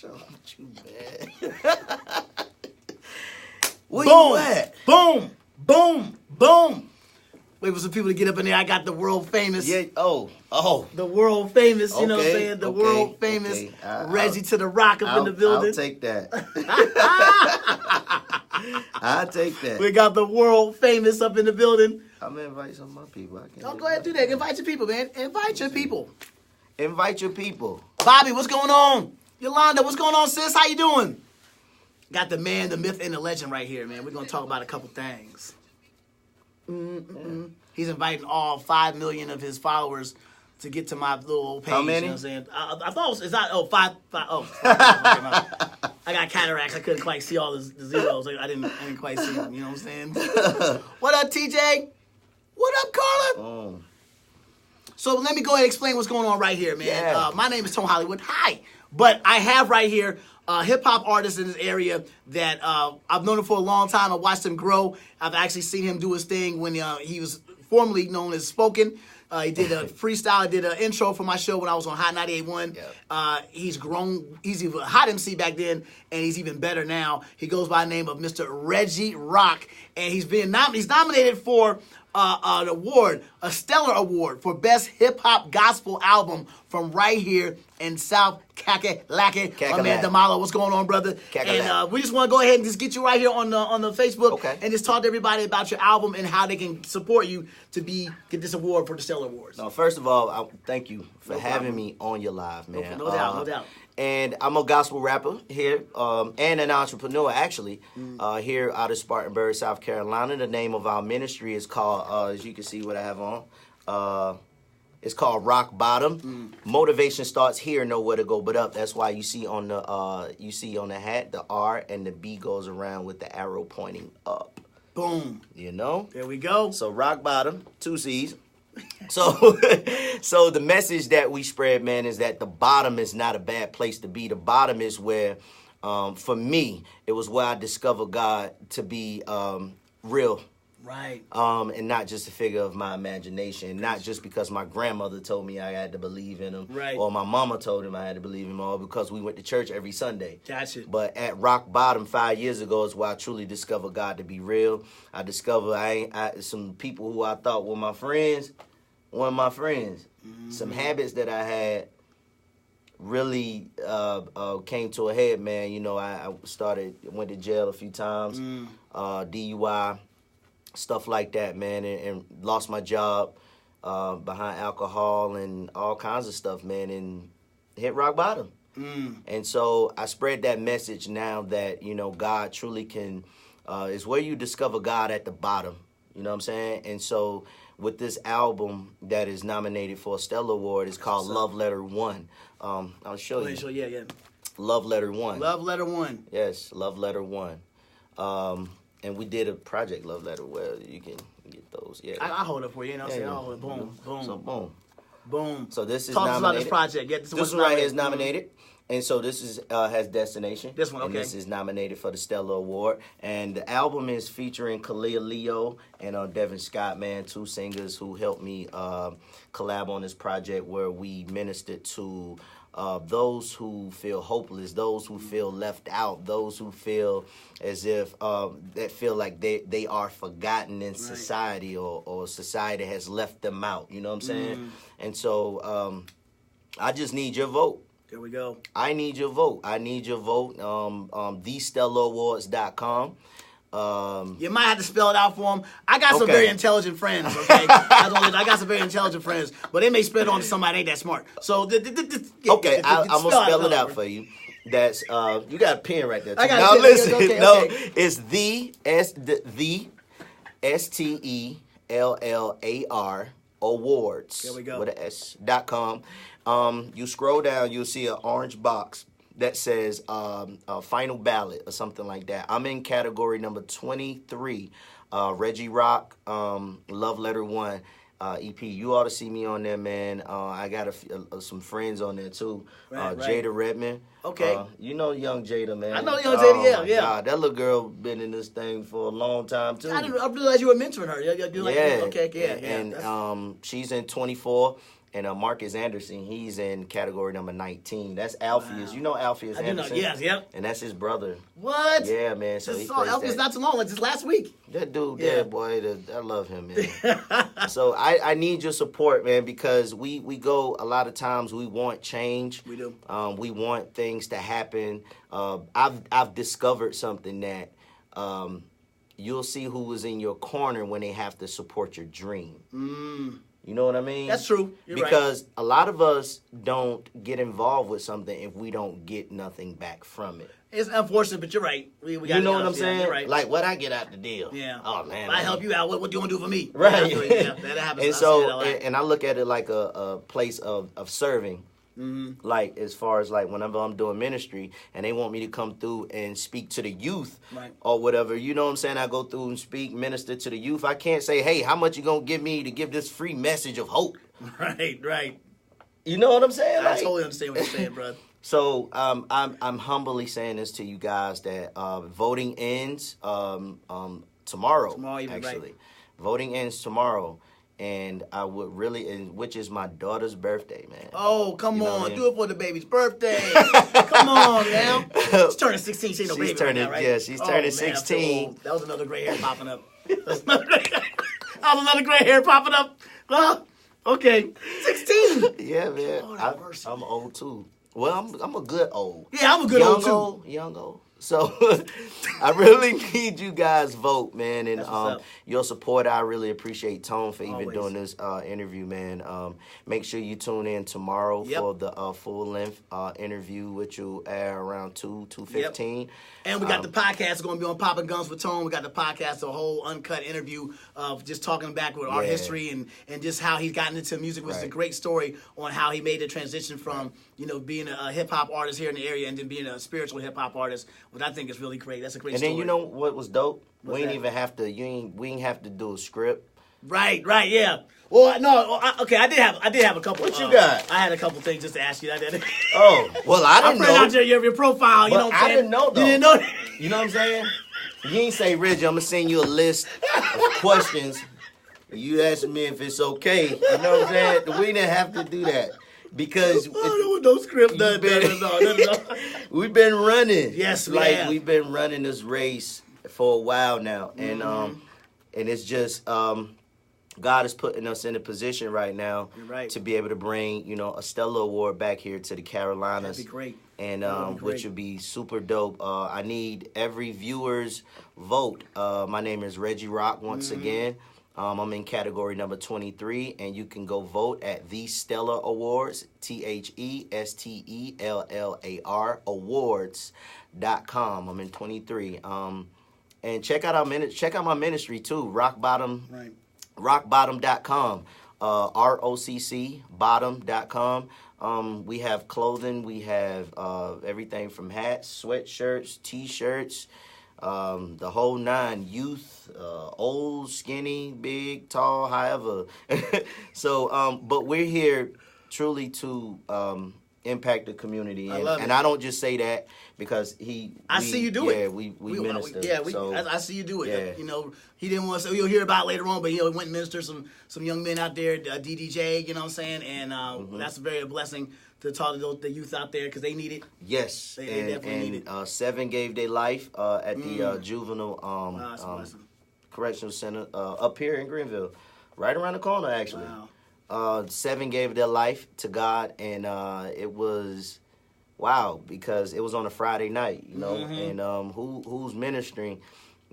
wrong with you, man? Where Boom, you at? boom, boom, boom. Wait for some people to get up in there. I got the world famous. Yeah. Oh. The world famous, you know what I'm Okay, saying? The okay, world famous okay. Reggie to the Rock up in the building. I'll take that. I'll take that. We got the world famous up in the building. I'm going to invite some of my people. Go ahead and do that. Invite your people, man. Invite your people. Invite your people. Bobby, what's going on? Yolanda, what's going on, sis? How you doing? Got the man, the myth, and the legend right here, man. We're going to talk about a couple things. He's inviting all 5 million of his followers to get to my little old page. How many? You know what I'm saying? I thought it was, it's not, five. I got cataracts. I couldn't quite see all the zeros. I didn't quite see them. You know what I'm saying? What up, TJ? What up, Carla? Oh. So let me go ahead and explain what's going on right here, man. Yeah. My name is Tom Hollywood. Hi. But I have right here a hip-hop artist in this area that I've known him for a long time. I watched him grow. I've actually seen him do his thing when he was formerly known as Spoken. He did a freestyle. I did an intro for my show when I was on Hot 98.1. Yeah. He's grown. He's even a hot MC back then, and he's even better now. He goes by the name of Mr. Reggie Rocc, and he's nominated for an award, a Stellar Award for Best Hip Hop Gospel Album from right here in South Kakalaki. My man Damalo, what's going on, brother? And we just want to go ahead and just get you right here on the Facebook and just talk to everybody about your album and how they can support you to get this award for the Stellar Awards. No, first of all, thank you for having me on your live, man. No doubt. And I'm a gospel rapper here and an entrepreneur, actually, here out of Spartanburg, South Carolina. The name of our ministry is called, as you can see what I have on, it's called Rock Bottom. Motivation starts here, nowhere to go but up. That's why you see on the hat, the R and the B goes around with the arrow pointing up. Boom. You know? There we go. So Rock Bottom, 2 C's. So the message that we spread, man, is that the bottom is not a bad place to be. The bottom is where, for me, it was where I discovered God to be real. Right. And not just a figure of my imagination, not just because my grandmother told me I had to believe in him, right, or my mama told him I had to believe in him, or because we went to church every Sunday. Gotcha. But at rock bottom 5 years ago is where I truly discovered God to be real. I discovered some people who I thought were my friends, weren't my friends. Some habits that I had really came to a head, man. You know, I went to jail a few times, DUI. Stuff like that, man, and lost my job behind alcohol and all kinds of stuff, man, and hit rock bottom. And so I spread that message now that, you know, God truly can, is where you discover God at the bottom, you know what I'm saying? And so with this album that is nominated for a Stellar Award, it's called Love Letter 1. I'll show you. Yeah. Love Letter 1. Love Letter 1. Yes, Love Letter 1. And we did a project Love Letter where you can get those. Yeah, I hold it for you. You know what I'm saying? I'll hold it. Boom, boom. So boom. So this is Talk nominated. about this project. Yeah, this one right here is nominated. And so this is has Destination. This one, okay. And this is nominated for the Stellar Award. And the album is featuring Kalia Leo and Devin Scott, man, 2 singers who helped me collab on this project where we ministered to those who feel hopeless, those who feel left out, those who feel as if that feel like they are forgotten in society, or society has left them out. You know what I'm saying? And so I just need your vote. There we go. I need your vote. TheStellarAwards.com. You might have to spell it out for them. I got some very intelligent friends, okay? I got some very intelligent friends, but they may spell it on to somebody ain't that smart. So, I'm going to spell it out for you. That's, you got a pen right there. Now listen, it's the STELLAR awards. There we go. With a S.com. You scroll down, you'll see an orange box that says final ballot or something like that. I'm in category number 23, Reggie Rocc, Love Letter 1 EP. You ought to see me on there, man. I got some friends on there too. Jada Redmond. Okay. You know young Jada, man. I know young Jada, yeah. God, that little girl been in this thing for a long time too. I realized you were mentoring her. And she's in 24. And Marcus Anderson, he's in category number 19. That's Alpheus. Wow. You know Alpheus I do know. Anderson? Yes, yep. And that's his brother. What? Yeah, man. So he plays Elvis that. not too long, like just last week. That dude, Yeah. yeah, boy, I love him, man. So I need your support, man, because we go a lot of times. We want change. We do. We want things to happen. I've discovered something that you'll see who was in your corner when they have to support your dream. You know what I mean? That's true. You're right. Because a lot of us don't get involved with something if we don't get nothing back from it. It's unfortunate, but you're right. We You know what I'm yeah, saying? You're right. Like, what I get out the deal? Yeah. Oh, man. If I help you out, what do you want to do for me? Right. Yeah, that happens. And so, and I look at it like a place of serving. Mm-hmm. Like, as far as like whenever I'm doing ministry and they want me to come through and speak to the youth or whatever, you know what I'm saying? I go through and speak, minister to the youth. I can't say, hey, how much you gonna give me to give this free message of hope? Right. You know what I'm saying? I totally understand what you're saying, bro. So I'm humbly saying this to you guys that voting ends tomorrow. Tomorrow, even, actually. right. Voting ends tomorrow. And I would really, which is my daughter's birthday, man. Oh, come You know on. what I mean? Do it for the baby's birthday. Come on, now. She's turning 16. She ain't no She's baby turning, right now, right? yeah, she's turning man, I feel 16. old. That was another gray hair popping up. That was another gray hair popping up. Well, okay. 16. Yeah, man. Lord, mercy. I'm old, too. Well, I'm a good old. Yeah, I'm a good old, too. Young old. So I really need you guys vote, man, and up. your support. I really appreciate Tone for even Always. doing this interview, man. Make sure you tune in tomorrow for the full length interview, which will air around 2:15. And we got the podcast going to be on Poppin' Guns with Tone. We got the podcast, a whole uncut interview of just talking back with our history and just how he's gotten into music, which is a great story on how he made the transition from, being a hip-hop artist here in the area and then being a spiritual hip-hop artist, which I think is really great. That's a great story. And then you know what was dope? What's we that? ain't even have to. We ain't have to do a script. Right, yeah. Well, no, okay. I did have a couple. What you got? I had a couple things just to ask you. Oh, well, I didn't know. out your profile. You know what I'm I saying? didn't know, though. You didn't know that? You know what I'm saying? You ain't say, Reggie, I'm gonna send you a list of questions. You asking me if it's okay. You know what I'm saying? We didn't have to do that. Because no script, no. we've been running. Yes, we have. We've been running this race for a while now, and it's just God is putting us in a position right now to be able to bring a Stellar Award back here to the Carolinas. That'd be great. And which would be super dope. I need every viewer's vote. My name is Reggie Rocc once again. I'm in category number 23, and you can go vote at the Stellar Awards, TheStellar Awards.com. I'm in 23. And check out my ministry too, rockbottom.com, ROCC bottom.com. We have clothing, we have everything from hats, sweatshirts, t-shirts, the whole nine, youth, old, skinny, big, tall, however. So, but we're here truly to impact the community. And I don't just say that because I see you do it. Yeah, we minister. I see you do it. Yeah. He didn't want to say, you'll hear about it later on, but he went and ministered some young men out there, DDJ, you know what I'm saying? And that's very a blessing to talk to the youth out there because they need it. Yes. They definitely need it. 7 gave their life at the juvenile correctional center up here in Greenville, right around the corner, actually. Wow. 7 gave their life to God, and it was because it was on a Friday night, and who's ministering,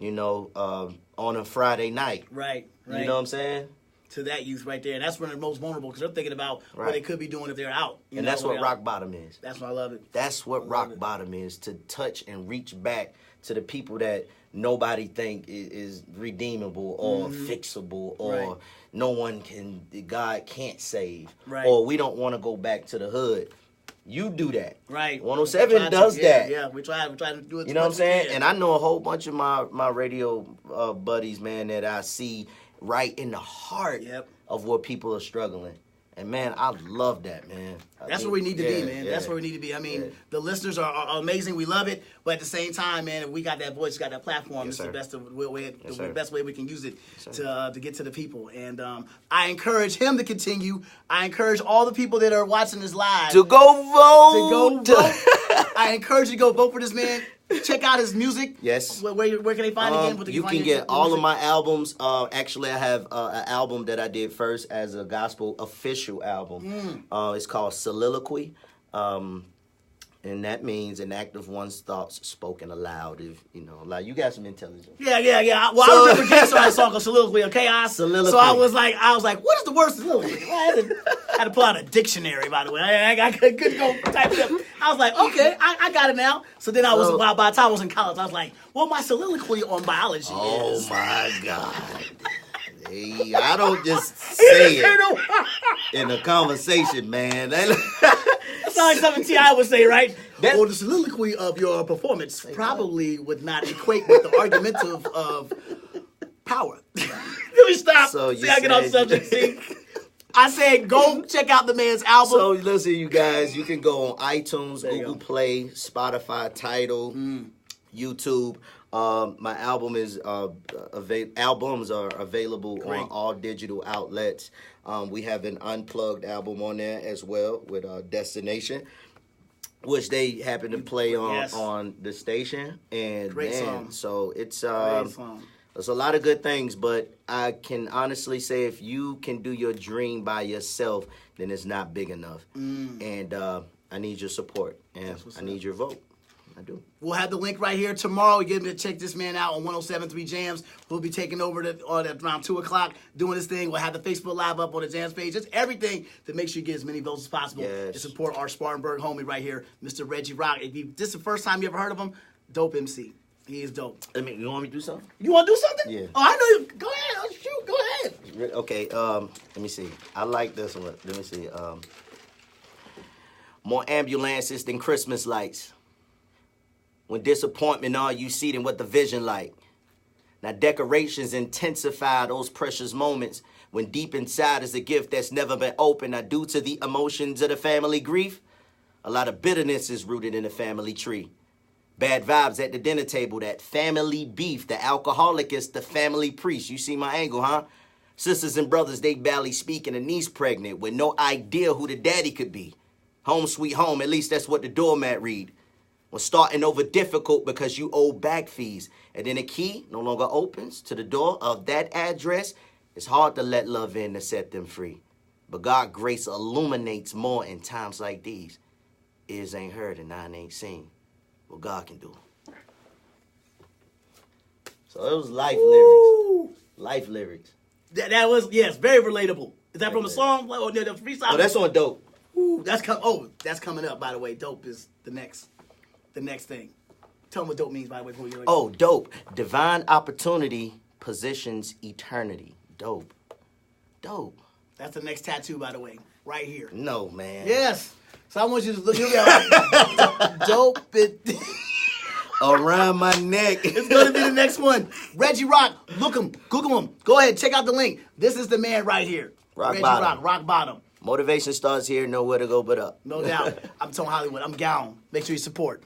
on a Friday night, right? You know what I'm saying? To that youth right there, and that's when they're most vulnerable because they're thinking about what they could be doing if they're out. And that's what rock bottom is. That's why I love it. That's what rock bottom is, to touch and reach back to the people that nobody think is redeemable or fixable or God can't save. Right. Or we don't want to go back to the hood. You do that. Right. 107 does that. Yeah, we try to do it. You know what I'm saying? And I know a whole bunch of my radio buddies, man, that I see right in the heart of where people are struggling. And man, I love that, man. That's where we need to be, man. That's where we need to be. I mean, the listeners are amazing. We love it. But at the same time, man, if we got that voice, got that platform, it's the best way we can use it to get to the people. And I encourage him to continue. I encourage all the people that are watching this live to go vote. I encourage you to go vote for this man. Check out his music. Yes. Where can they find it again? You can get all of my albums. Actually, I have an album that I did first as a gospel official album. It's called Soliloquy. And that means an act of one's thoughts spoken aloud. If you know, like you got some intelligence. Yeah. Well, I remember Jay saw that song called Soliloquy, okay? Soliloquy. So I was like, what is the word soliloquy? I had to pull out a dictionary, by the way. I couldn't go type it up. I was like, okay, I got it now. So then by the time I was in college, I was like, well, my soliloquy on biology is. Oh my God. Hey, I don't just say it in a conversation, man. That's like something T.I. would say, right? Well, the soliloquy of your performance probably would not equate with the argumentative of power. Let me stop. So see, I get off subject. See, I said go check out the man's album. So listen, you guys, you can go on iTunes, Google Play, Spotify, Tidal, YouTube. My album albums are available on all digital outlets. We have an unplugged album on there as well with Destination, which they happen to play on the station. And great song. So it's there's a lot of good things, but I can honestly say if you can do your dream by yourself, then it's not big enough. And I need your support, and I need your vote. I do. We'll have the link right here tomorrow. Get him to check this man out on 107.3 Jams. We'll be taking over around 2 o'clock, doing this thing. We'll have the Facebook Live up on the Jams page. Just everything to make sure you get as many votes as possible to support our Spartanburg homie right here, Mr. Reggie Rocc. If this is the first time you ever heard of him, dope MC. He is dope. You want me to do something? You want to do something? Yeah. Oh, I know you. Go ahead. Oh, shoot. Go ahead. Okay. Let me see. I like this one. Let me see. More ambulances than Christmas lights. When disappointment all you see, then what the vision like. Now decorations intensify those precious moments when deep inside is a gift that's never been opened. Now due to the emotions of the family grief, a lot of bitterness is rooted in the family tree. Bad vibes at the dinner table, that family beef. The alcoholic is the family priest. You see my angle, huh? Sisters and brothers, they barely speak, and a niece pregnant with no idea who the daddy could be. Home sweet home, at least that's what the doormat read. Well, starting over difficult because you owe back fees. And then the key no longer opens to the door of that address. It's hard to let love in to set them free. But God's grace illuminates more in times like these. Ears ain't heard and nine ain't seen. What God can do. So it was life lyrics. Life lyrics. That was, yes, very relatable. Is that from a song? Or the freestyle? Oh, that's on Dope. Ooh, that's coming up, by the way. Dope is the next thing. Tell them what dope means, by the way. Before you dope. Divine opportunity positions eternity. Dope. That's the next tattoo, by the way. Right here. No, man. Yes. So I want you to look at dope. Around my neck. It's going to be the next one. Reggie Rocc. Look him. Google him. Go ahead. Check out the link. This is the man right here. Reggie Rocc. Rock bottom. Motivation starts here. Nowhere to go but up. No doubt. I'm telling Hollywood. I'm gown. Make sure you support.